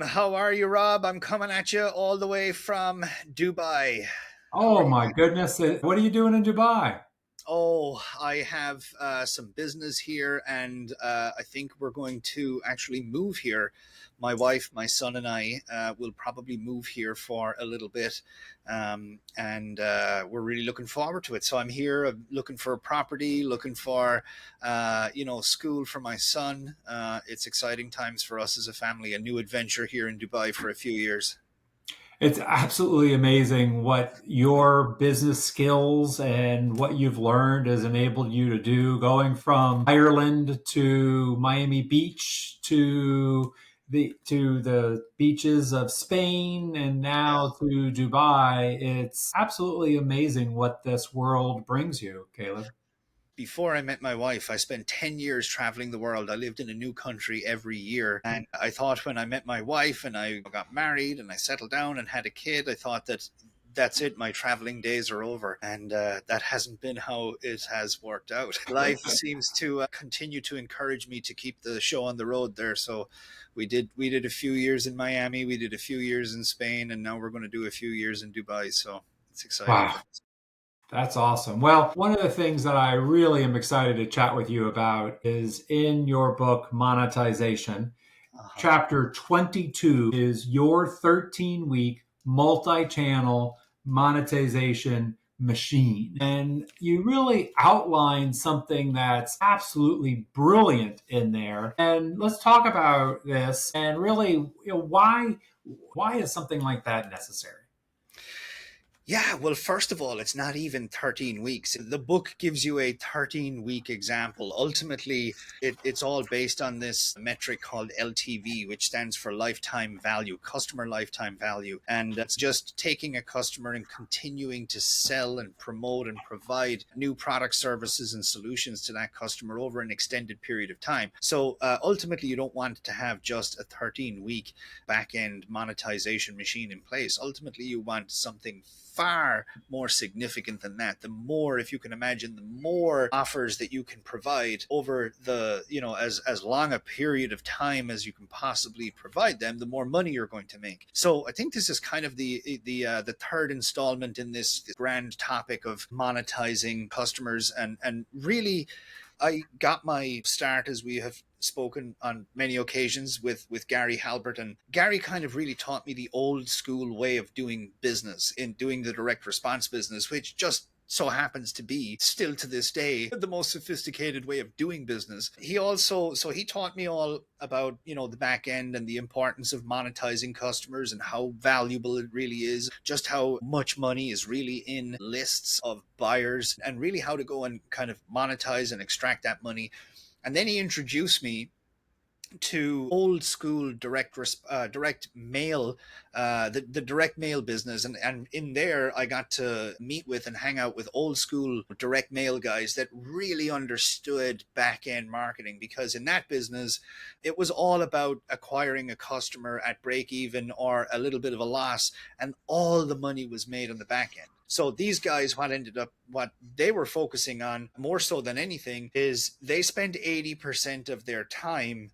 How are you, Rob? I'm coming at you all the way from Dubai. How are Oh you? my goodness. What are you doing in Dubai? Oh, I have some business here, and I think we're going to actually move here. My wife, my son, and I will probably move here for a little bit, and we're really looking forward to it. So I'm here looking for a property, looking for school for my son. It's exciting times for us as a family. A new adventure here in Dubai for a few years. It's absolutely amazing what your business skills and what you've learned has enabled you to do, going from Ireland to Miami Beach to the beaches of Spain and Yeah. now to Dubai. It's absolutely amazing what this world brings you, Caleb. Before I met my wife, I spent 10 years traveling the world. I lived in a new country every year. And I thought when I met my wife and I got married and I settled down and had a kid, I thought that that's it. My traveling days are over. And that hasn't been how it has worked out. Life seems to continue to encourage me to keep the show on the road there. So we did a few years in Miami, we did a few years in Spain, and now we're going to do a few years in Dubai. So it's exciting Wow. times. That's awesome. Well, one of the things that I really am excited to chat with you about is in your book, Monetization. Uh-huh. Chapter 22 is your 13-week multi channel monetization machine. And you really outline something that's absolutely brilliant in there. And let's talk about this and really, why is something like that necessary? Yeah, well, first of all, it's not even 13 weeks. The book gives you a 13-week example. Ultimately, it's all based on this metric called LTV, which stands for lifetime value, customer lifetime value. And it's just taking a customer and continuing to sell and promote and provide new product, services, and solutions to that customer over an extended period of time. So ultimately, you don't want to have just a 13-week back end monetization machine in place. Ultimately, you want something far more significant than that. The more, if you can imagine, the more offers that you can provide over the, as long a period of time as you can possibly provide them, the more money you're going to make. So I think this is kind of the third installment in this grand topic of monetizing customers, and really I got my start, as we have spoken on many occasions, with Gary Halbert, and Gary kind of really taught me the old school way of doing business, in doing the direct response business, which just so happens to be still to this day the most sophisticated way of doing business. He taught me all about, the back end and the importance of monetizing customers and how valuable it really is, just how much money is really in lists of buyers, and really how to go and kind of monetize and extract that money. And then he introduced me to old school direct mail, the direct mail business, and in there I got to meet with and hang out with old school direct mail guys that really understood back end marketing, because in that business it was all about acquiring a customer at break even or a little bit of a loss, and all the money was made on the back end. So these guys, what they were focusing on more so than anything is they spend 80% of their time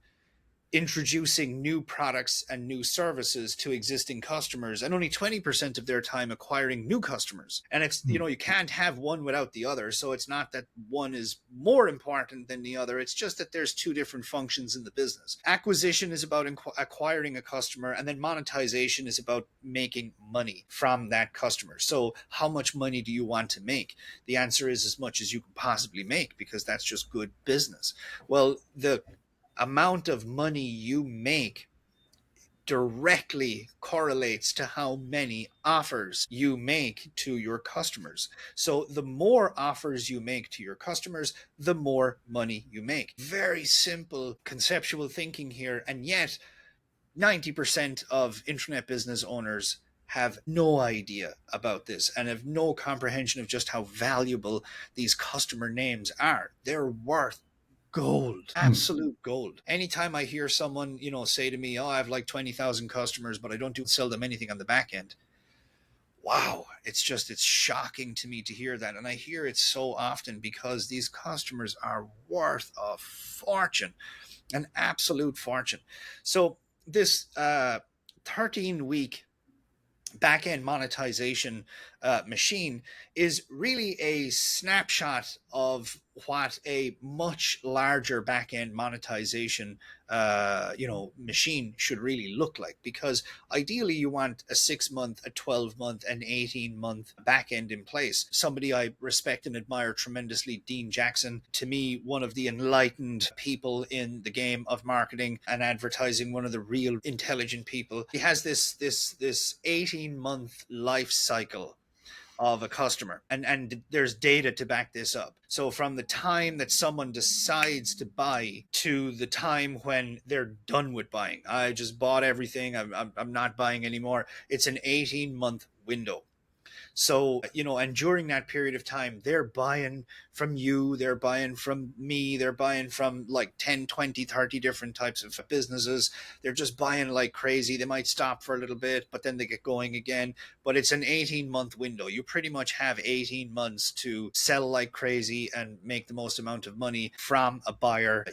introducing new products and new services to existing customers, and only 20% of their time acquiring new customers. And it's, you can't have one without the other. So it's not that one is more important than the other. It's just that there's two different functions in the business. Acquisition is about acquiring a customer, and then monetization is about making money from that customer. So how much money do you want to make? The answer is as much as you can possibly make, because that's just good business. Well, the amount of money you make directly correlates to how many offers you make to your customers. So the more offers you make to your customers, the more money you make. Very simple conceptual thinking here. And yet 90% of internet business owners have no idea about this and have no comprehension of just how valuable these customer names are. They're worth gold, absolute gold. Anytime I hear someone, say to me, "Oh, I have like 20,000 customers, but I don't sell them anything on the back end." Wow, it's shocking to me to hear that. And I hear it so often because these customers are worth a fortune, an absolute fortune. So this 13-week backend monetization machine is really a snapshot of what a much larger backend monetization machine should really look like, because ideally you want a 6 month, a 12 month, an 18-month backend in place. Somebody I respect and admire tremendously, Dean Jackson, to me one of the enlightened people in the game of marketing and advertising, one of the real intelligent people. He has this 18-month life cycle of a customer, and there's data to back this up. So from the time that someone decides to buy to the time when they're done with buying, I just bought everything, I'm not buying anymore, it's an 18-month window. So, and during that period of time, they're buying from you, they're buying from me, they're buying from like 10, 20, 30 different types of businesses. They're just buying like crazy. They might stop for a little bit, but then they get going again. But it's an 18-month window. You pretty much have 18 months to sell like crazy and make the most amount of money from a buyer,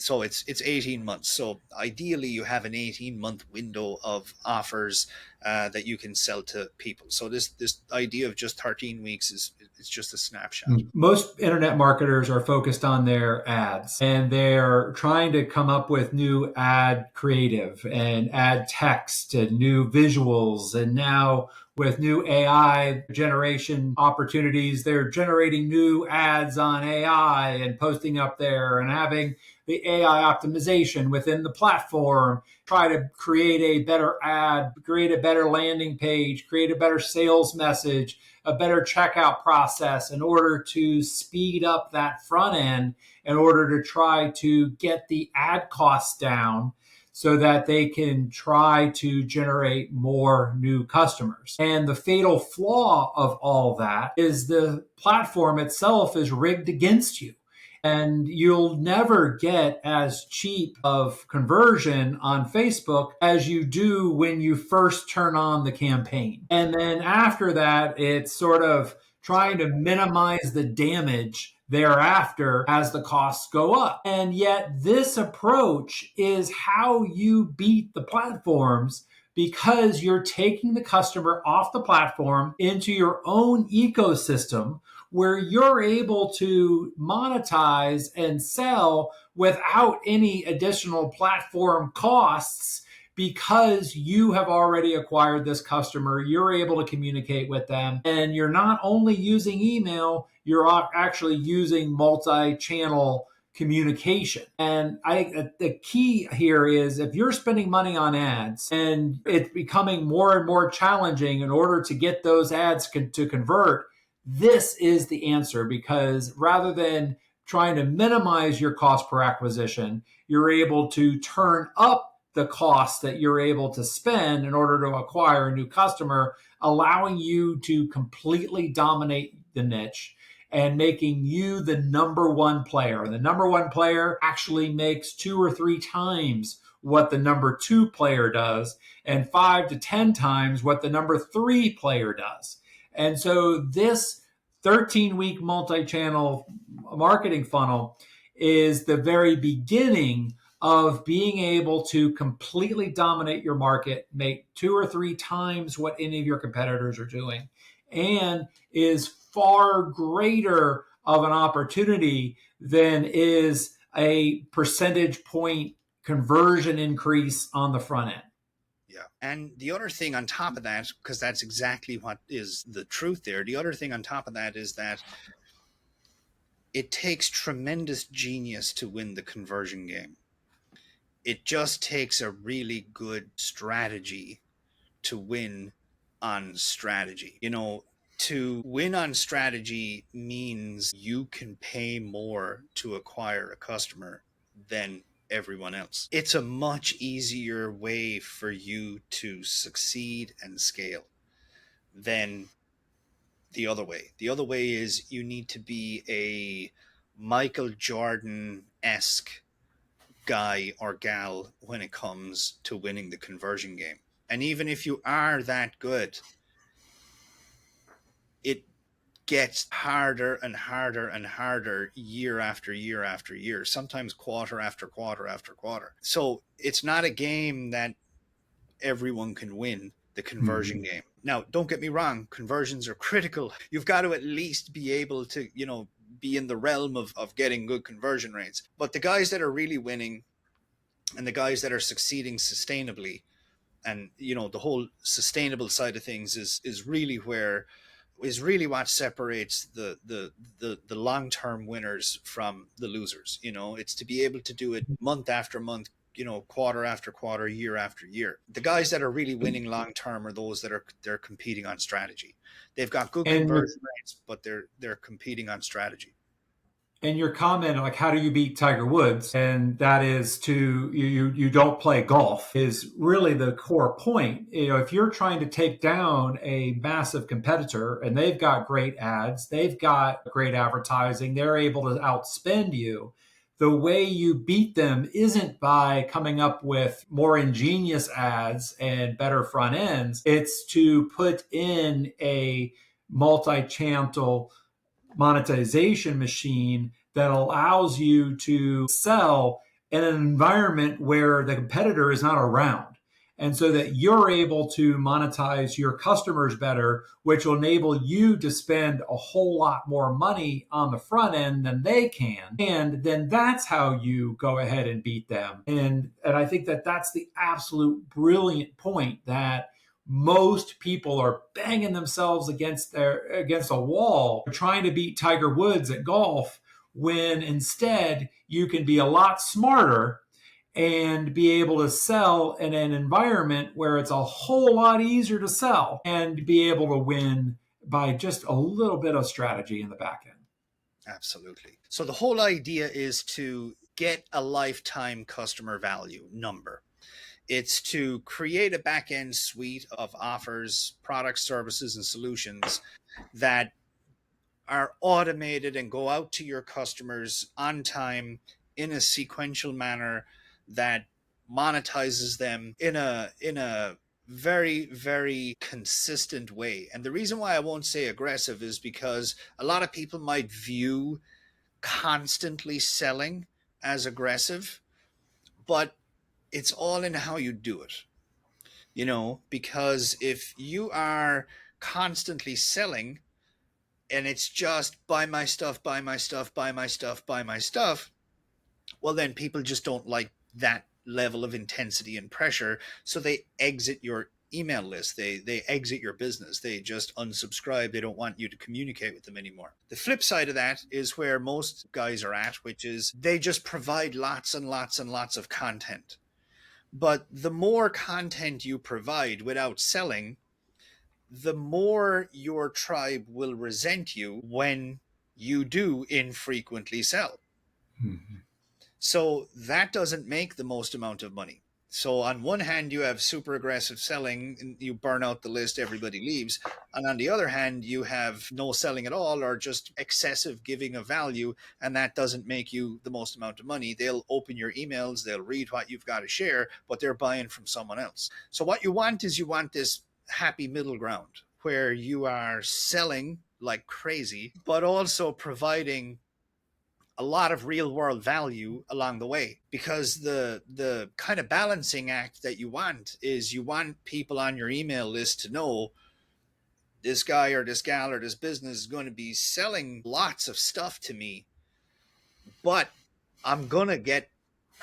so it's 18 months. So ideally you have an 18-month window of offers that you can sell to people. So this idea of just 13 weeks is it's just a snapshot. Most internet marketers are focused on their ads, and they're trying to come up with new ad creative and ad text and new visuals. And now with new AI generation opportunities, they're generating new ads on AI and posting up there and having the AI optimization within the platform, try to create a better ad, create a better landing page, create a better sales message, a better checkout process in order to speed up that front end, in order to try to get the ad costs down so that they can try to generate more new customers. And the fatal flaw of all that is the platform itself is rigged against you. And you'll never get as cheap of conversion on Facebook as you do when you first turn on the campaign. And then after that, it's sort of trying to minimize the damage thereafter as the costs go up. And yet this approach is how you beat the platforms, because you're taking the customer off the platform into your own ecosystem where you're able to monetize and sell without any additional platform costs, because you have already acquired this customer. You're able to communicate with them, and you're not only using email, you're actually using multi-channel communication. And the key here is, if you're spending money on ads and it's becoming more and more challenging in order to get those ads to convert, this is the answer. Because rather than trying to minimize your cost per acquisition, you're able to turn up the cost that you're able to spend in order to acquire a new customer, allowing you to completely dominate the niche and making you the number one player. And the number one player actually makes 2 or 3 times what the number 2 player does, and 5 to 10 times what the number 3 player does. And so this 13-week multi-channel marketing funnel is the very beginning of being able to completely dominate your market, make 2 or 3 times what any of your competitors are doing, and is far greater of an opportunity than is a percentage point conversion increase on the front end. Yeah. And the other thing on top of that, because that's exactly what is the truth there, the other thing on top of that is that it takes tremendous genius to win the conversion game. It just takes a really good strategy to win on strategy. To win on strategy means you can pay more to acquire a customer than everyone else. It's a much easier way for you to succeed and scale than the other way. The other way is you need to be a Michael Jordan-esque guy or gal when it comes to winning the conversion game. And even if you are that good, it gets harder and harder and harder year after year after year, sometimes quarter after quarter after quarter. So it's not a game that everyone can win the conversion Mhm. game. Now, don't get me wrong, conversions are critical. You've got to at least be able to, be in the realm of getting good conversion rates. But the guys that are really winning and the guys that are succeeding sustainably, and the whole sustainable side of things is really what separates the long-term winners from the losers. It's to be able to do it month after month, quarter after quarter, year after year. The guys that are really winning long term are those that they're competing on strategy. They've got good And your conversion rates, but they're competing on strategy. and your comment, like, how do you beat Tiger Woods? And that is to you don't play golf, is really the core point. If you're trying to take down a massive competitor and they've got great ads, they've got great advertising, they're able to outspend you. The way you beat them isn't by coming up with more ingenious ads and better front ends. It's to put in a multi-channel monetization machine that allows you to sell in an environment where the competitor is not around. And so that you're able to monetize your customers better, which will enable you to spend a whole lot more money on the front end than they can. And then that's how you go ahead and beat them. And I think that that's the absolute brilliant point, that most people are banging themselves against a wall trying to beat Tiger Woods at golf, when instead you can be a lot smarter and be able to sell in an environment where it's a whole lot easier to sell and be able to win by just a little bit of strategy in the back end. Absolutely. So the whole idea is to get a lifetime customer value number. It's to create a back end suite of offers, products, services, and solutions that are automated and go out to your customers on time in a sequential manner that monetizes them in a very, very consistent way. And the reason why I won't say aggressive is because a lot of people might view constantly selling as aggressive, but it's all in how you do it. Because if you are constantly selling and it's just buy my stuff, buy my stuff, buy my stuff, buy my stuff, well, then people just don't like that level of intensity and pressure. So they exit your email list. They exit your business. They just unsubscribe. They don't want you to communicate with them anymore. The flip side of that is where most guys are at, which is they just provide lots and lots and lots of content. But the more content you provide without selling, the more your tribe will resent you when you do infrequently sell. Mhm. So that doesn't make the most amount of money. So on one hand, you have super aggressive selling, and you burn out the list, everybody leaves. And on the other hand, you have no selling at all or just excessive giving of value, and that doesn't make you the most amount of money. They'll open your emails, they'll read what you've got to share, but they're buying from someone else. So what you want is you want this happy middle ground where you are selling like crazy, but also providing a lot of real world value along the way, because the kind of balancing act that you want is you want people on your email list to know this guy or this gal or this business is going to be selling lots of stuff to me, but I'm going to get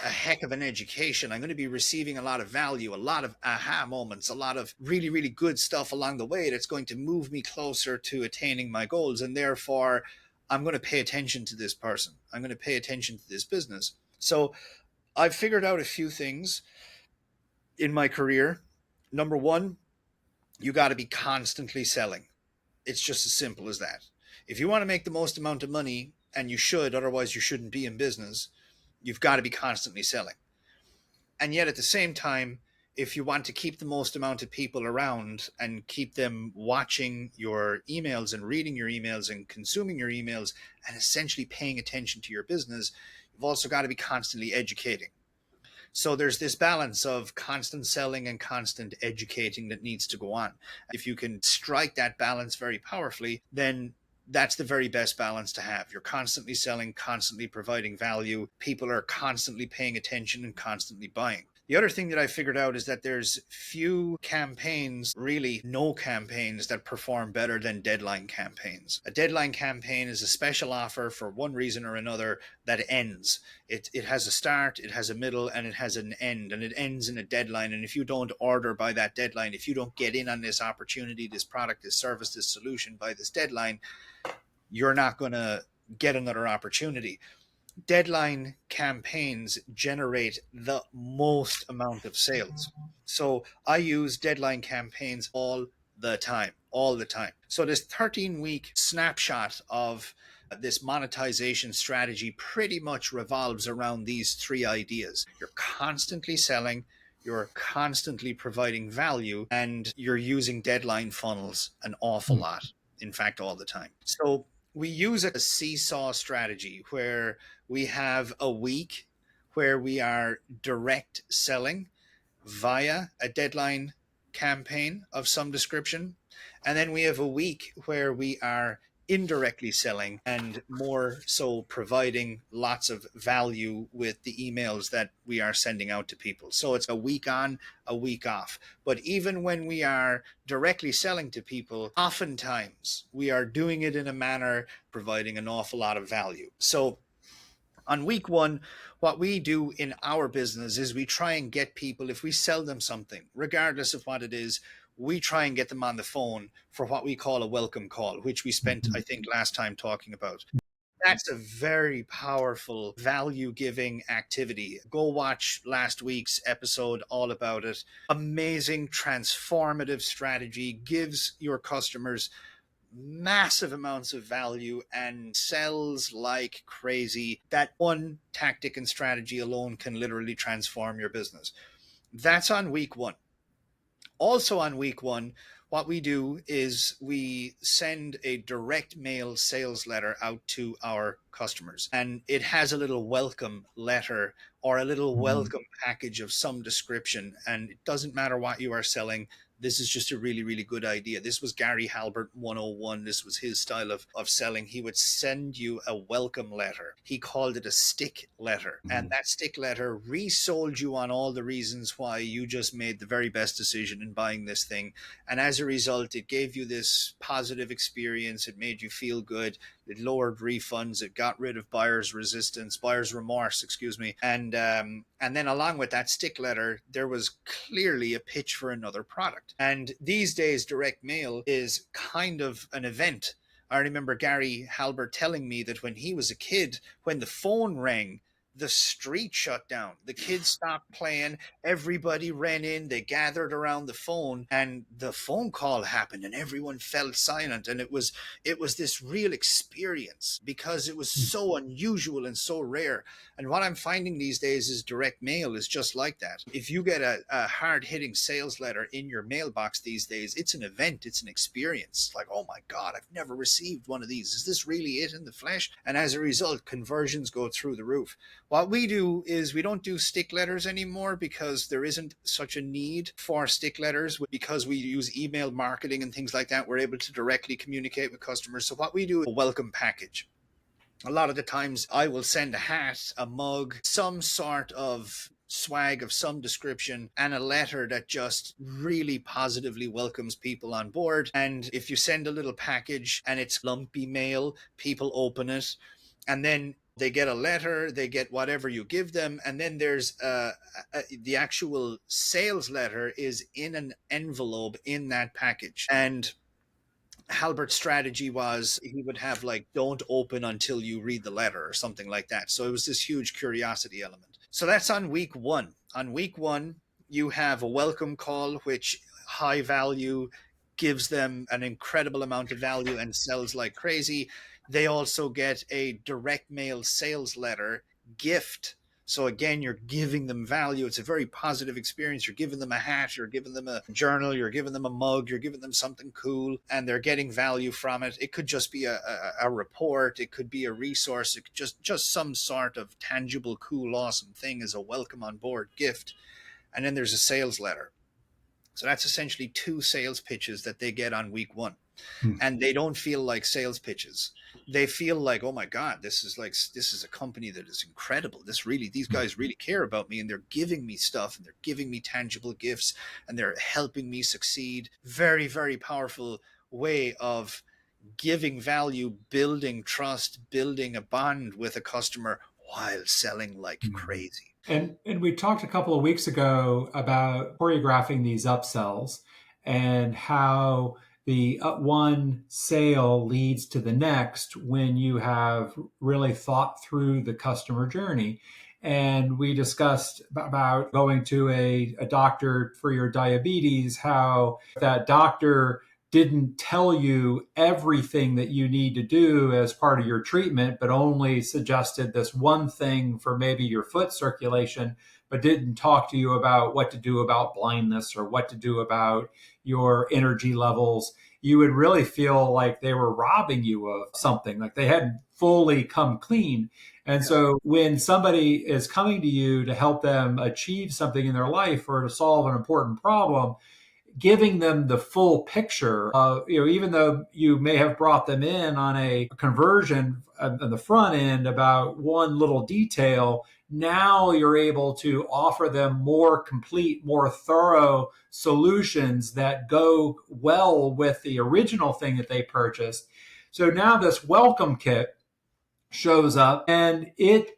a heck of an education. I'm going to be receiving a lot of value, a lot of aha moments, a lot of really, really good stuff along the way that's going to move me closer to attaining my goals. And therefore, I'm going to pay attention to this person. I'm going to pay attention to this business. So I've figured out a few things in my career. Number one, you got to be constantly selling. It's just as simple as that. If you want to make the most amount of money, and you should, otherwise you shouldn't be in business, you've got to be constantly selling. And yet at the same time, if you want to keep the most amount of people around and keep them watching your emails and reading your emails and consuming your emails and essentially paying attention to your business, you've also got to be constantly educating. So there's this balance of constant selling and constant educating that needs to go on. If you can strike that balance very powerfully, then that's the very best balance to have. You're constantly selling, constantly providing value. People are constantly paying attention and constantly buying. The other thing that I figured out is that there's few campaigns, really no campaigns, that perform better than deadline campaigns. A deadline campaign is a special offer for one reason or another that ends. It has a start, it has a middle, and it has an end, and it ends in a deadline. And if you don't order by that deadline, if you don't get in on this opportunity, this product, this service, this solution by this deadline, you're not going to get another opportunity. Deadline campaigns generate the most amount of sales. So I use deadline campaigns all the time. So this 13-week snapshot of this monetization strategy pretty much revolves around these three ideas. You're constantly selling, you're constantly providing value, and you're using deadline funnels an awful lot. In fact, all the time. So we use a seesaw strategy where we have a week where we are direct selling via a deadline campaign of some description. And then we have a week where we are indirectly selling and more so providing lots of value with the emails that we are sending out to people. So it's a week on, a week off. But even when we are directly selling to people, oftentimes we are doing it in a manner providing an awful lot of value. So on week one, what we do in our business is we try and get people, if we sell them something, regardless of what it is, we try and get them on the phone for what we call a welcome call, which we spent, I think, last time talking about. That's a very powerful value giving activity. Go watch last week's episode all about it. Amazing, transformative strategy, gives your customers massive amounts of value and sells like crazy. That one tactic and strategy alone can literally transform your business. That's on week one. Also on week one, what we do is we send a direct mail sales letter out to our customers, and it has a little welcome letter or a little welcome package of some description. And it doesn't matter what you are selling. This is just a really, really good idea. This was Gary Halbert 101. This was his style of selling. He would send you a welcome letter. He called it a stick letter. And that stick letter resold you on all the reasons why you just made the very best decision in buying this thing. And as a result, it gave you this positive experience. It made you feel good. It lowered refunds. It got rid of buyer's remorse, excuse me. And then along with that stick letter, there was clearly a pitch for another product. And these days, direct mail is kind of an event. I remember Gary Halbert telling me that when he was a kid, when the phone rang, the street shut down. The kids stopped playing. Everybody ran in. They gathered around the phone, and the phone call happened, and everyone fell silent. And it was this real experience because it was so unusual and so rare. And what I'm finding these days is direct mail is just like that. If you get a hard-hitting sales letter in your mailbox these days, it's an event. It's an experience. Like, oh my God, I've never received one of these. Is this really it in the flesh? And as a result, conversions go through the roof. What we do is we don't do stick letters anymore because there isn't such a need for stick letters. Because we use email marketing and things like that, we're able to directly communicate with customers. So what we do is a welcome package. A lot of the times I will send a hat, a mug, some sort of swag of some description, and a letter that just really positively welcomes people on board. And if you send a little package and it's lumpy mail, people open it, and then they get a letter, they get whatever you give them, and then there's the actual sales letter is in an envelope in that package. And Halbert's strategy was he would have like, don't open until you read the letter or something like that. So it was this huge curiosity element. So that's on week one. On week one, you have a welcome call, which high value, gives them an incredible amount of value and sells like crazy. They also get a direct mail sales letter gift. So again, you're giving them value. It's a very positive experience. You're giving them a hat, you're giving them a journal, you're giving them a mug, you're giving them something cool, and they're getting value from it. It could just be a report. It could be a resource. It could just some sort of tangible, cool, awesome thing as a welcome on board gift. And then there's a sales letter. So that's essentially two sales pitches that they get on week one. Hmm. And they don't feel like sales pitches. They feel like, oh my God, this is a company that is incredible. These guys really care about me, and they're giving me stuff, and they're giving me tangible gifts, and they're helping me succeed. Very, very powerful way of giving value, building trust, building a bond with a customer while selling like Hmm. crazy. And we talked a couple of weeks ago about choreographing these upsells and how the one sale leads to the next when you have really thought through the customer journey. And we discussed about going to a doctor for your diabetes, how that doctor didn't tell you everything that you need to do as part of your treatment, but only suggested this one thing for maybe your foot circulation, but didn't talk to you about what to do about blindness or what to do about your energy levels. You would really feel like they were robbing you of something, like they hadn't fully come clean. And Yeah. so when somebody is coming to you to help them achieve something in their life or to solve an important problem, giving them the full picture of, even though you may have brought them in on a conversion on the front end about one little detail, now you're able to offer them more complete, more thorough solutions that go well with the original thing that they purchased. So now this welcome kit shows up and it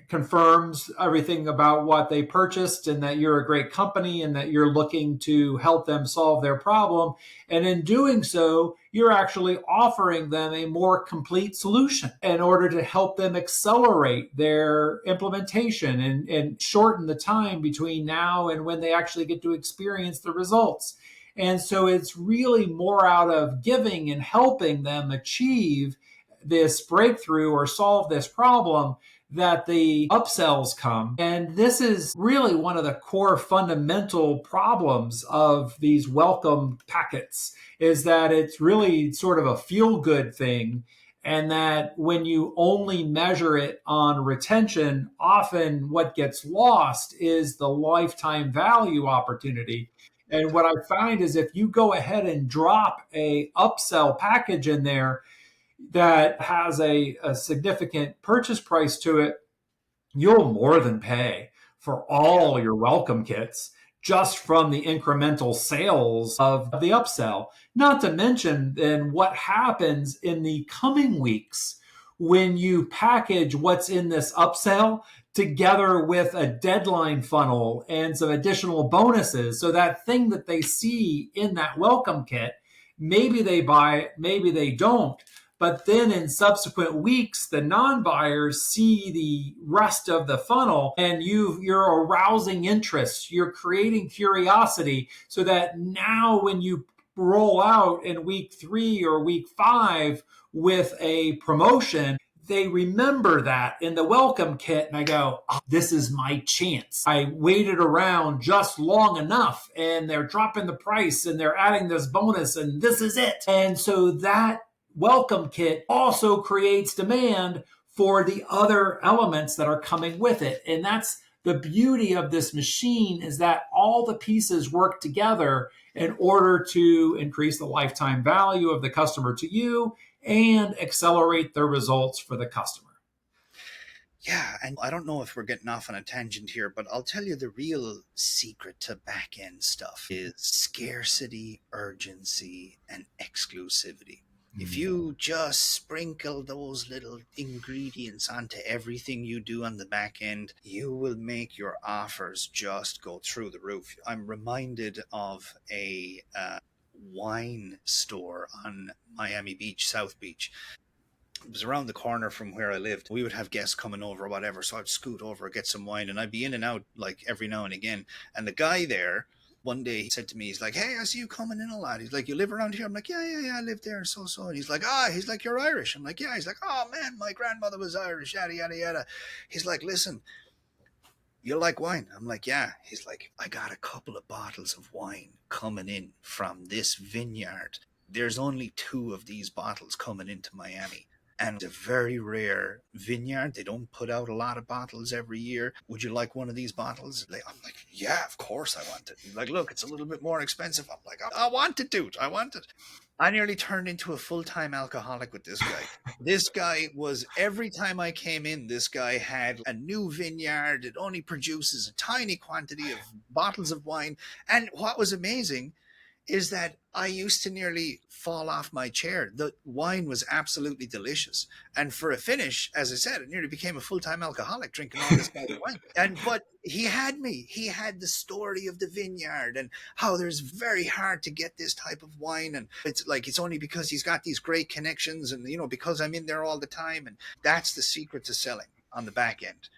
confirms everything about what they purchased and that you're a great company and that you're looking to help them solve their problem. And in doing so, you're actually offering them a more complete solution in order to help them accelerate their implementation and shorten the time between now and when they actually get to experience the results. And so it's really more out of giving and helping them achieve this breakthrough or solve this problem that the upsells come. And this is really one of the core fundamental problems of these welcome packets is that it's really sort of a feel good thing. And that when you only measure it on retention, often what gets lost is the lifetime value opportunity. And what I find is if you go ahead and drop a upsell package in there, that has a significant purchase price to it, you'll more than pay for Yeah. all your welcome kits just from the incremental sales of the upsell. Not to mention then what happens in the coming weeks when you package what's in this upsell together with a deadline funnel and some additional bonuses. So that thing that they see in that welcome kit, maybe they buy it, maybe they don't. But then in subsequent weeks, the non-buyers see the rest of the funnel and you're arousing interest. You're creating curiosity so that now when you roll out in week 3 or week 5 with a promotion, they remember that in the welcome kit and I go, oh, this is my chance. I waited around just long enough and they're dropping the price and they're adding this bonus and this is it. And so that welcome kit also creates demand for the other elements that are coming with it. And that's the beauty of this machine is that all the pieces work together in order to increase the lifetime value of the customer to you and accelerate the results for the customer. Yeah, and I don't know if we're getting off on a tangent here, but I'll tell you the real secret to back end stuff is scarcity, urgency, and exclusivity. If Mm. you just sprinkle those little ingredients onto everything you do on the back end, you will make your offers just go through the roof. I'm reminded of a wine store on Miami Beach, South Beach. It was around the corner from where I lived. We would have guests coming over or whatever, so I'd scoot over, get some wine, and I'd be in and out like every now and again. And the guy there, one day he said to me, he's like, "Hey, I see you coming in a lot." He's like, "You live around here?" I'm like, "Yeah, I live there, so." And he's like, he's like, "You're Irish." I'm like, "Yeah." He's like, "Oh man, my grandmother was Irish, yada yada yada." He's like, "Listen, you like wine?" I'm like, "Yeah." He's like, "I got a couple of bottles of wine coming in from this vineyard. There's only two of these bottles coming into Miami. and a very rare vineyard. They don't put out a lot of bottles every year. Would you like one of these bottles? I'm like, yeah, of course I want it. He's like, look, it's a little bit more expensive. I'm like, I want it, dude. I want it. I nearly turned into a full-time alcoholic with this guy. This guy was, every time I came in, this guy had a new vineyard. It only produces a tiny quantity of bottles of wine. And what was amazing is that I used to nearly fall off my chair. The wine was absolutely delicious. And for a finish, as I said, I nearly became a full-time alcoholic drinking all this guy's wine. And but he had me. He had the story of the vineyard and how there's very hard to get this type of wine. And it's like it's only because he's got these great connections and because I'm in there all the time. And that's the secret to selling on the back end.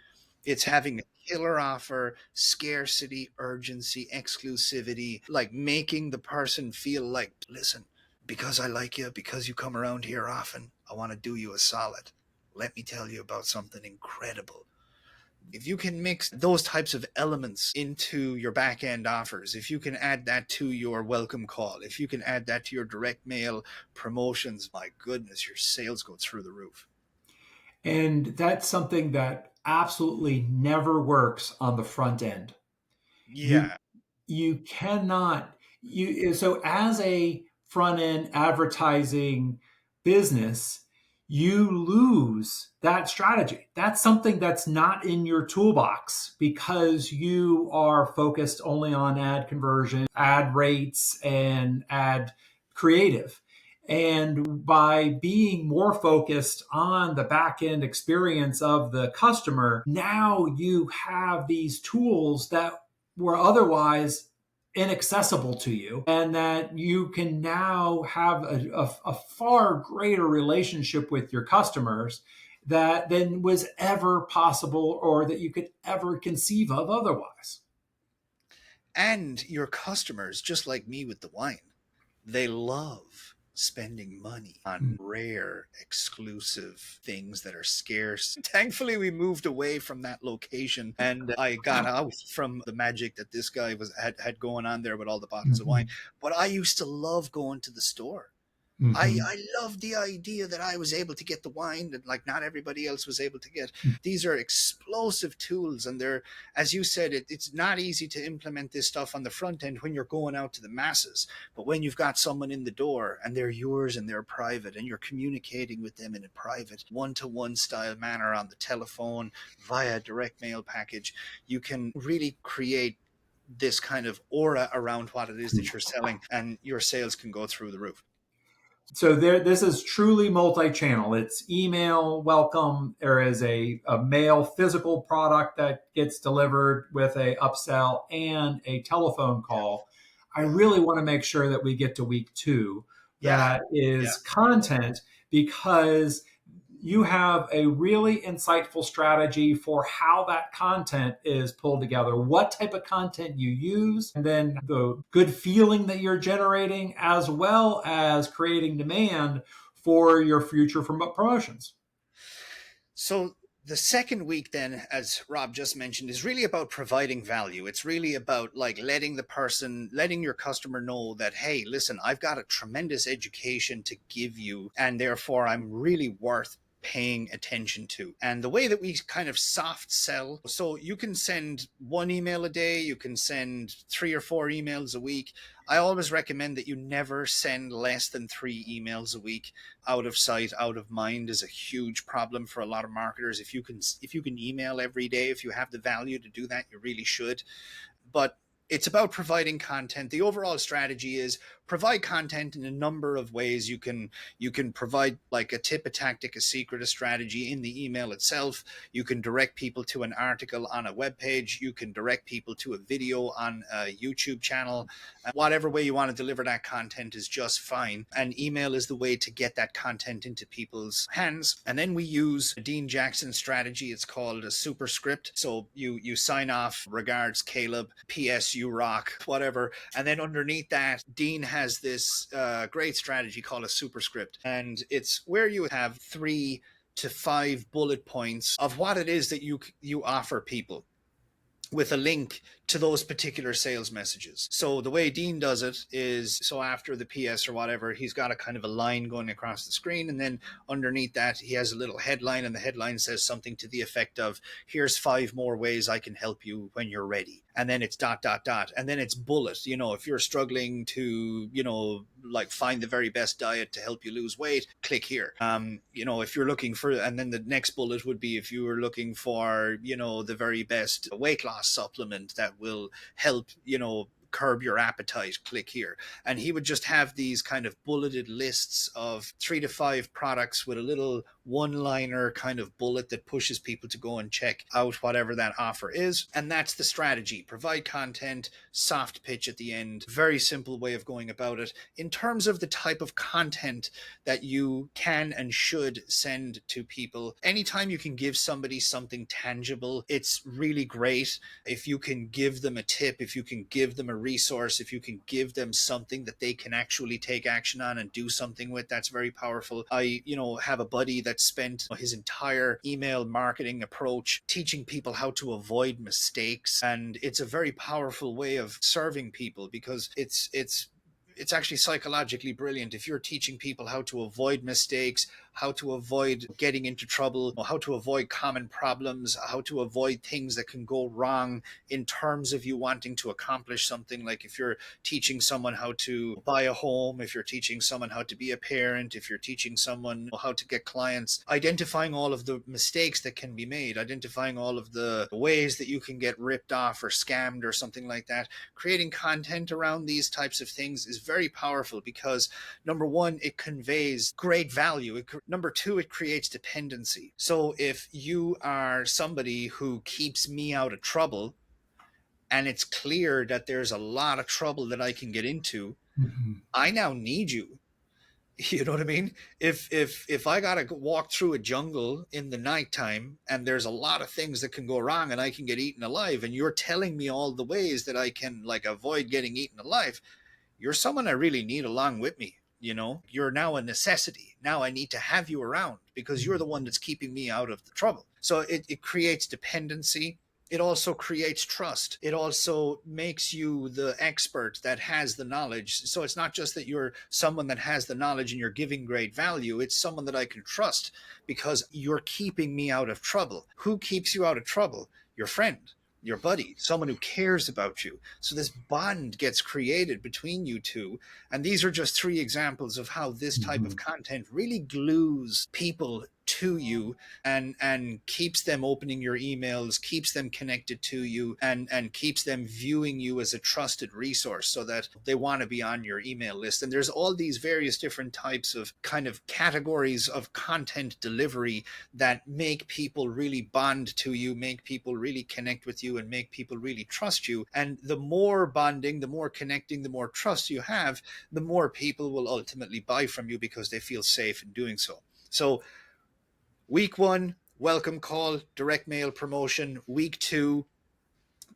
It's having a killer offer, scarcity, urgency, exclusivity, like making the person feel like, listen, because I like you, because you come around here often, I want to do you a solid. Let me tell you about something incredible. If you can mix those types of elements into your back end offers, if you can add that to your welcome call, if you can add that to your direct mail promotions, my goodness, your sales go through the roof. And that's something that absolutely never works on the front end. You Yeah. you cannot you so as a front end advertising business, you lose that strategy. That's something that's not in your toolbox because you are focused only on ad conversion, ad rates, and ad creative. And by being more focused on the back end experience of the customer, now you have these tools that were otherwise inaccessible to you, and that you can now have a far greater relationship with your customers that than was ever possible or that you could ever conceive of otherwise. And your customers, just like me with the wine, they love spending money on rare, exclusive things that are scarce. Thankfully, we moved away from that location and I got out from the magic that this guy had going on there with all the bottles of wine. Mhm. But I used to love going to the store. Mhm. I love the idea that I was able to get the wine that like not everybody else was able to get. These are explosive tools, and they're, as you said, it's not easy to implement this stuff on the front end when you're going out to the masses. But when you've got someone in the door and they're yours and they're private, and you're communicating with them in a private, one-to-one style manner on the telephone via direct mail package, you can really create this kind of aura around what it is that you're selling, and your sales can go through the roof. So this is truly multi-channel. It's email welcome. There is a mail physical product that gets delivered with a upsell and a telephone Yeah. call. I Yeah. really want to make sure that we get to week two. Yeah. That Yeah. is content, because you have a really insightful strategy for how that content is pulled together, what type of content you use, and then the good feeling that you're generating, as well as creating demand for your future promotions. So the second week then, as Rob just mentioned, is really about providing value. It's really about like letting your customer know that, hey, listen, I've got a tremendous education to give you, and therefore I'm really worth paying attention to. And the way that we kind of soft sell, so you can send one email a day, you can send 3 or 4 emails a week. I always recommend that you never send less than 3 emails a week. Out of sight, out of mind is a huge problem for a lot of marketers. If you can email every day, if you have the value to do that, you really should. But it's about providing content. The overall strategy is provide content in a number of ways. You can provide like a tip, a tactic, a secret, a strategy in the email itself. You can direct people to an article on a web page. You can direct people to a video on a YouTube channel. Whatever way you want to deliver that content is just fine. And email is the way to get that content into people's hands. And then we use Dean Jackson's strategy. It's called a superscript. So you sign off, regards, Caleb, PS, you rock, whatever. And then underneath that, Dean has this great strategy called a superscript. And it's where you have 3 to 5 bullet points of what it is that you offer people. with a link to those particular sales messages. So the way Dean does it is, so after the PS or whatever, he's got a kind of a line going across the screen, and then underneath that he has a little headline, and the headline says something to the effect of, here's 5 more ways I can help you when you're ready. And then it's dot dot dot, and then it's bullet. If you're struggling to like find the very best diet to help you lose weight, click here. If you're looking for, and then the next bullet would be, if you were looking for the very best weight loss supplement that will help curb your appetite, click here. And he would just have these kind of bulleted lists of 3 to 5 products with a little one-liner kind of bullet that pushes people to go and check out whatever that offer is. And that's the strategy. Provide content, soft pitch at the end. Very simple way of going about it. In terms of the type of content that you can and should send to people, anytime you can give somebody something tangible, it's really great. If you can give them a tip, if you can give them a resource, if you can give them something that they can actually take action on and do something with, that's very powerful. I have a buddy that spent his entire email marketing approach teaching people how to avoid mistakes, and it's a very powerful way of serving people, because it's actually psychologically brilliant. If you're teaching people how to avoid mistakes, how to avoid getting into trouble, how to avoid common problems, how to avoid things that can go wrong in terms of you wanting to accomplish something. Like if you're teaching someone how to buy a home, if you're teaching someone how to be a parent, if you're teaching someone how to get clients, identifying all of the mistakes that can be made, identifying all of the ways that you can get ripped off or scammed or something like that, creating content around these types of things is very powerful, because number one, it conveys great value. Number two, it creates dependency. So if you are somebody who keeps me out of trouble, and it's clear that there's a lot of trouble that I can get into, I now need you. You know what I mean? If I gotta walk through a jungle in the nighttime and there's a lot of things that can go wrong and I can get eaten alive, and you're telling me all the ways that I can like avoid getting eaten alive, you're someone I really need along with me. You're now a necessity. Now I need to have you around because you're the one that's keeping me out of the trouble. So it creates dependency. It also creates trust. It also makes you the expert that has the knowledge. So it's not just that you're someone that has the knowledge and you're giving great value. It's someone that I can trust because you're keeping me out of trouble. Who keeps you out of trouble? Your friend, your buddy, someone who cares about you. So this bond gets created between you two. And these are just 3 examples of how this type of content really glues people to you and keeps them opening your emails, keeps them connected to you, and keeps them viewing you as a trusted resource so that they want to be on your email list. And there's all these various different types of kind of categories of content delivery that make people really bond to you, make people really connect with you, and make people really trust you. And the more bonding, the more connecting, the more trust you have, the more people will ultimately buy from you because they feel safe in doing so. So week 1, welcome call, direct mail promotion. Week 2,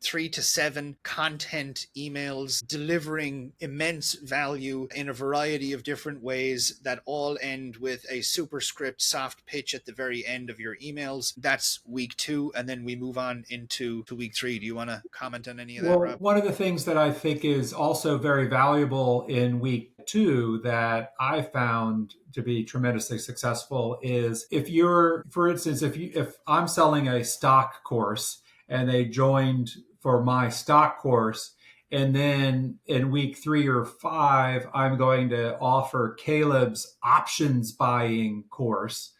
3 to 7 content emails delivering immense value in a variety of different ways that all end with a superscript soft pitch at the very end of your emails. That's week 2, and then we move on into week 3. Do you want to comment on any of that, Well, Rob? one of the things that I think is also very valuable in week 2 that I found to be tremendously successful is if you're, for instance, if I'm selling a stock course and they joined for my stock course, and then in week 3 or 5, I'm going to offer Caleb's options buying course.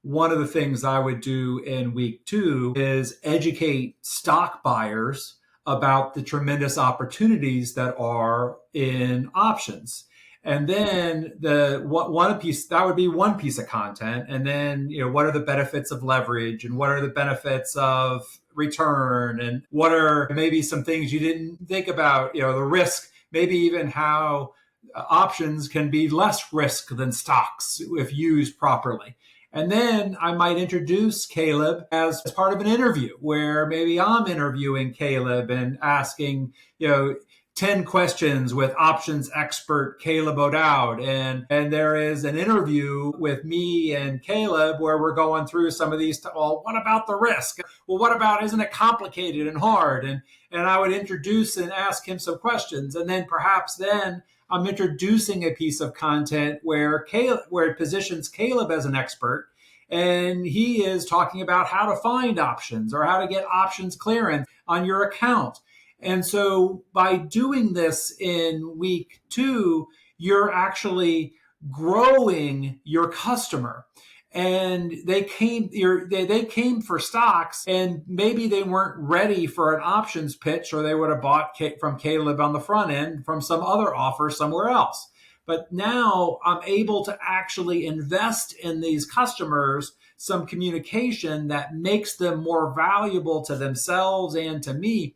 One of the things I would do in week 2 is educate stock buyers about the tremendous opportunities that are in options. And then one piece that would be one piece of content. And then, what are the benefits of leverage and what are the benefits of return and what are maybe some things you didn't think about, the risk, maybe even how options can be less risk than stocks if used properly. And then I might introduce Caleb as part of an interview where maybe I'm interviewing Caleb and asking, 10 questions with options expert Caleb O Dowd. And there is an interview with me and Caleb where we're going through some of these. Well, what about the risk? Well, what about, isn't it complicated and hard? And I would introduce and ask him some questions. And then perhaps then I'm introducing a piece of content where it positions Caleb as an expert. And he is talking about how to find options or how to get options clearance on your account. And so by doing this in week 2, you're actually growing your customer. And they came for stocks, and maybe they weren't ready for an options pitch, or they would have bought from Caleb on the front end from some other offer somewhere else. But now I'm able to actually invest in these customers some communication that makes them more valuable to themselves and to me.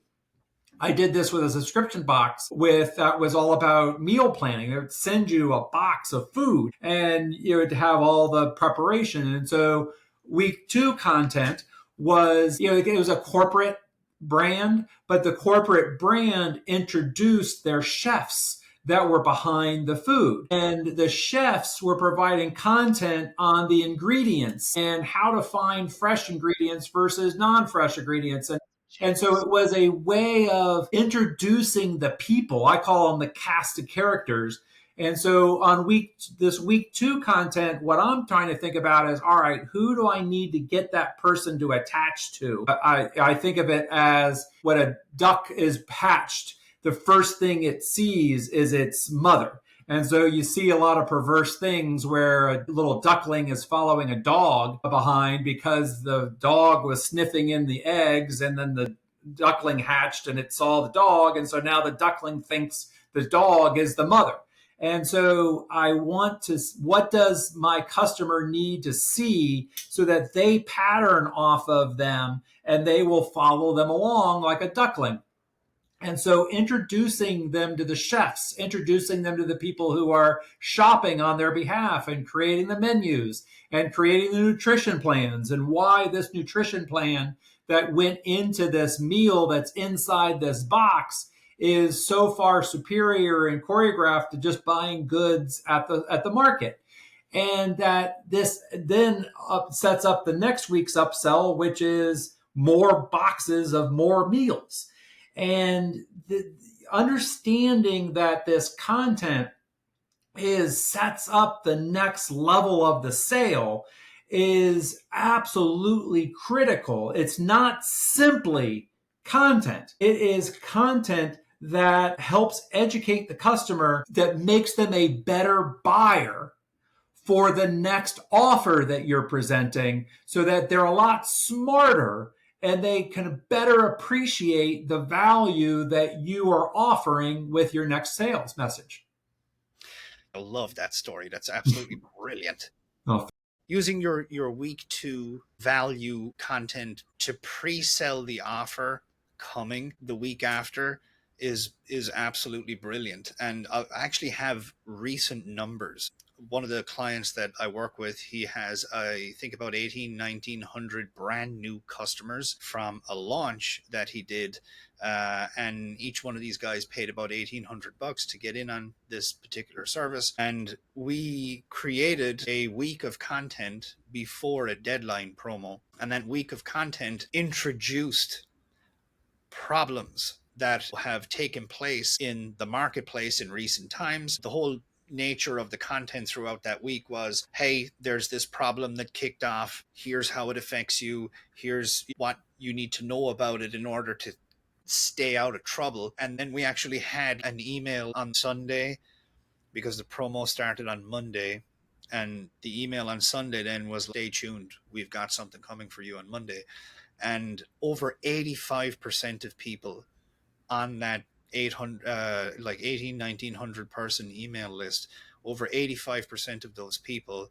I did this with a subscription box that was all about meal planning. They would send you a box of food and you would have all the preparation. And so week 2 content was, it was a corporate brand, but the corporate brand introduced their chefs that were behind the food. And the chefs were providing content on the ingredients and how to find fresh ingredients versus non-fresh ingredients. And so it was a way of introducing the people. I call them the cast of characters. And so on this week 2 content, what I'm trying to think about is, all right, who do I need to get that person to attach to? I think of it as when a duck is hatched, the first thing it sees is its mother. And so you see a lot of perverse things where a little duckling is following a dog behind because the dog was sniffing in the eggs, and then the duckling hatched and it saw the dog. And so now the duckling thinks the dog is the mother. And so what does my customer need to see so that they pattern off of them and they will follow them along like a duckling? And so introducing them to the chefs, introducing them to the people who are shopping on their behalf and creating the menus and creating the nutrition plans, and why this nutrition plan that went into this meal that's inside this box is so far superior and choreographed to just buying goods at the market. And that this then sets up the next week's upsell, which is more boxes of more meals. And understanding that this content sets up the next level of the sale is absolutely critical. It's not simply content. It is content that helps educate the customer, that makes them a better buyer for the next offer that you're presenting, so that they're a lot smarter and they can better appreciate the value that you are offering with your next sales message. I love that story. That's absolutely brilliant. Oh. Using your week 2 value content to pre-sell the offer coming the week after is absolutely brilliant. And I actually have recent numbers. One of the clients that I work with, he has, I think, about 1900 brand new customers from a launch that he did. And each one of these guys paid about $1,800 to get in on this particular service. And we created a week of content before a deadline promo. And that week of content introduced problems that have taken place in the marketplace in recent times. The whole nature of the content throughout that week was, hey, there's this problem that kicked off. Here's how it affects you. Here's what you need to know about it in order to stay out of trouble. And then we actually had an email on Sunday, because the promo started on Monday. And the email on Sunday then was, stay tuned. We've got something coming for you on Monday. And over 85% of people on that 800 like 1900 person email list, over 85% of those people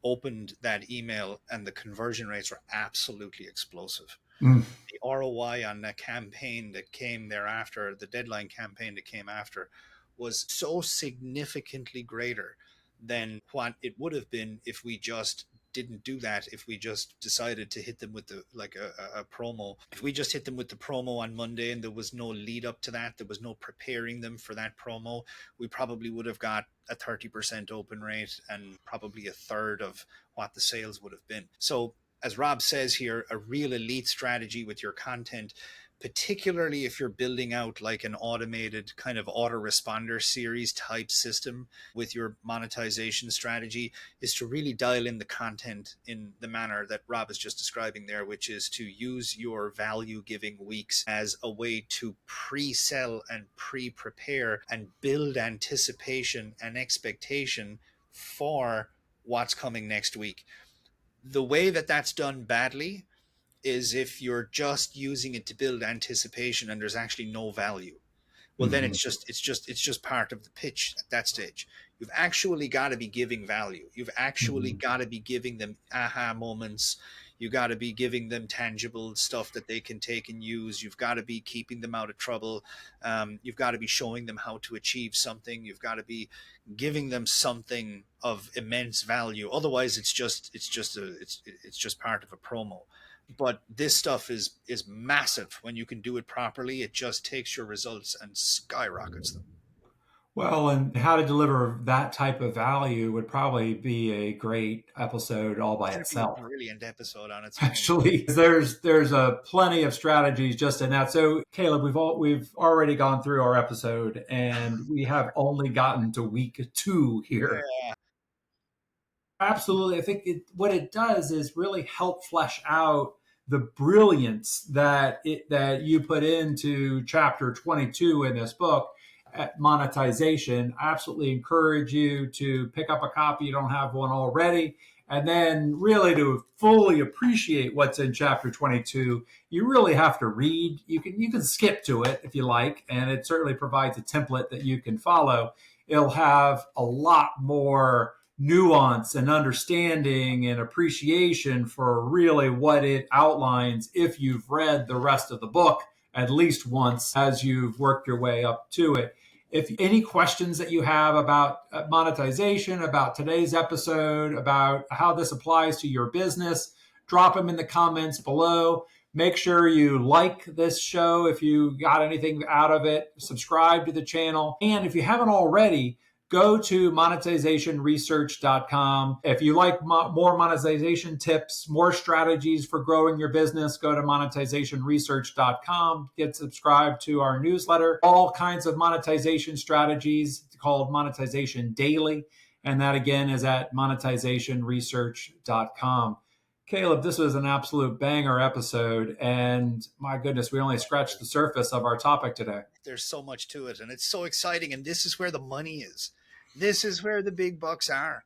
opened that email, and the conversion rates were absolutely explosive. The ROI on that campaign that came thereafter, the deadline campaign that came after, was so significantly greater than what it would have been if we just didn't do that if we just decided to hit them with the like a promo. If we just hit them with the promo on Monday and there was no lead up to that, there was no preparing them for that promo, we probably would have got a 30% open rate and probably a third of what the sales would have been. So as Rob says here, a real elite strategy with your content, particularly if you're building out like an automated kind of autoresponder series type system with your monetization strategy, is to really dial in the content in the manner that Rob is just describing there, which is to use your value giving weeks as a way to pre-sell and pre-prepare and build anticipation and expectation for what's coming next week. The way that that's done badly is if you're just using it to build anticipation and there's actually no value. Well, then Mm-hmm. it's just part of the pitch at that stage. You've actually got to be giving value. You've actually Mm-hmm. got to be giving them aha moments. You got to be giving them tangible stuff that they can take and use. You've got to be keeping them out of trouble. You've got to be showing them how to achieve something. You've got to be giving them something of immense value. Otherwise, it's just part of a promo. But this stuff is massive when you can do it properly. It just takes your results and skyrockets them. Well, and how to deliver that type of value would probably be a great episode all by That'd be a itself. brilliant episode on its own. Actually, there's a plenty of strategies just in that. So, Caleb, we've already gone through our episode, and we have only gotten to week 2 here. Yeah, Absolutely. I think what it does is really help flesh out the brilliance that you put into chapter 22 in this book at monetization. I absolutely encourage you to pick up a copy. You don't have one already. And then really to fully appreciate what's in chapter 22, you really have to read. You can skip to it if you like, and it certainly provides a template that you can follow. It'll have a lot more nuance and understanding and appreciation for really what it outlines if you've read the rest of the book at least once as you've worked your way up to it. If any questions that you have about monetization, about today's episode, about how this applies to your business, drop them in the comments below. Make sure you like this show if you got anything out of it. Subscribe to the channel. And if you haven't already, go to monetizationresearch.com. If you like more monetization tips, more strategies for growing your business, go to monetizationresearch.com. Get subscribed to our newsletter. All kinds of monetization strategies called Monetization Daily. And that again is at monetizationresearch.com. Caleb, this was an absolute banger episode. And my goodness, we only scratched the surface of our topic today. there's so much to it, and it's so exciting. And this is where the money is. This is where the big bucks are.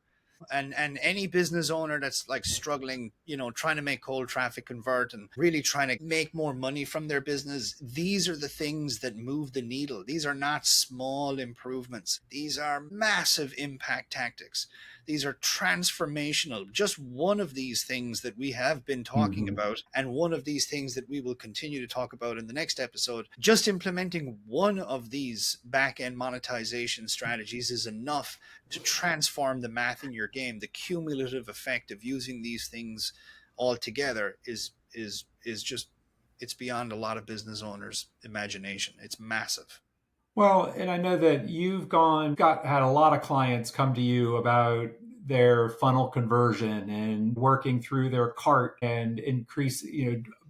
And any business owner that's like struggling, trying to make cold traffic convert and really trying to make more money from their business, these are the things that move the needle. These are not small improvements. These are massive impact tactics. These are transformational. Just one of these things that we have been talking Mm-hmm. about, and one of these things that we will continue to talk about in the next episode, just implementing one of these back-end monetization strategies is enough to transform the math in your game. The cumulative effect of using these things all together is just, it's beyond a lot of business owners' imagination. It's massive. Well, and I know that you've had a lot of clients come to you about their funnel conversion and working through their cart and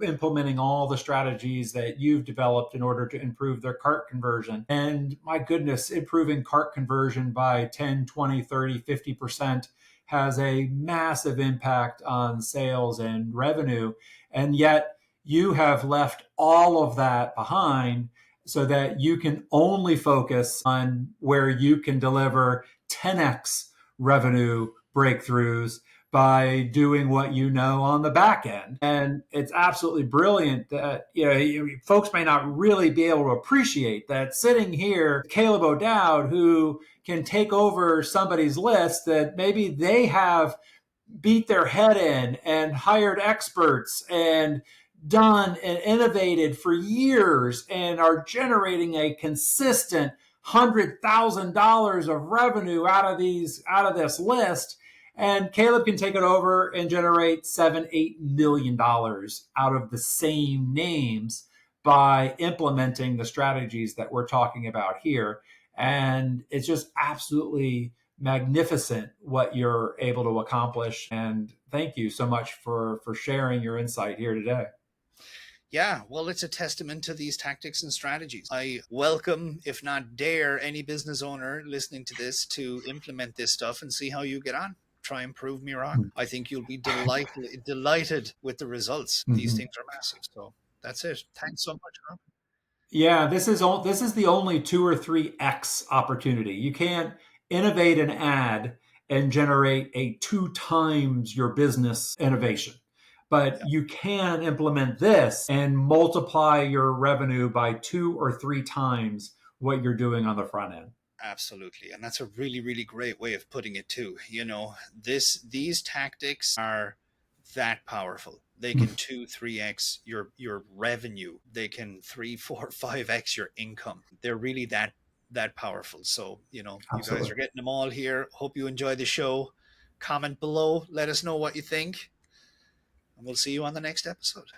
implementing all the strategies that you've developed in order to improve their cart conversion. And my goodness, improving cart conversion by 10, 20, 30, 50% has a massive impact on sales and revenue. And yet you have left all of that behind so that you can only focus on where you can deliver 10x revenue breakthroughs by doing what you know on the back end. And it's absolutely brilliant that folks may not really be able to appreciate that sitting here, Caleb O Dowd, who can take over somebody's list that maybe they have beat their head in and hired experts and done and innovated for years and are generating a consistent $100,000 of revenue out of this list. And Caleb can take it over and generate $7, $8 million out of the same names by implementing the strategies that we're talking about here. And it's just absolutely magnificent what you're able to accomplish. And thank you so much for sharing your insight here today. Yeah, well, it's a testament to these tactics and strategies. I welcome, if not dare, any business owner listening to this to implement this stuff and see how you get on. Try and prove me wrong. I think you'll be delighted with the results. These Mhm. things are massive. So that's it. Thanks so much, Rob. Yeah, this is the only 2 or 3x opportunity. You can't innovate an ad and generate a 2 times your business innovation. But Yeah, you can implement this and multiply your revenue by 2 or 3 times what you're doing on the front end. absolutely. And that's a really, really great way of putting it too. These tactics are that powerful. They can 2, 3x your revenue. They can 3, 4, 5x your income. They're really that powerful. So, you guys Absolutely. are getting them all here. Hope you enjoy the show. Comment below. Let us know what you think. And we'll see you on the next episode.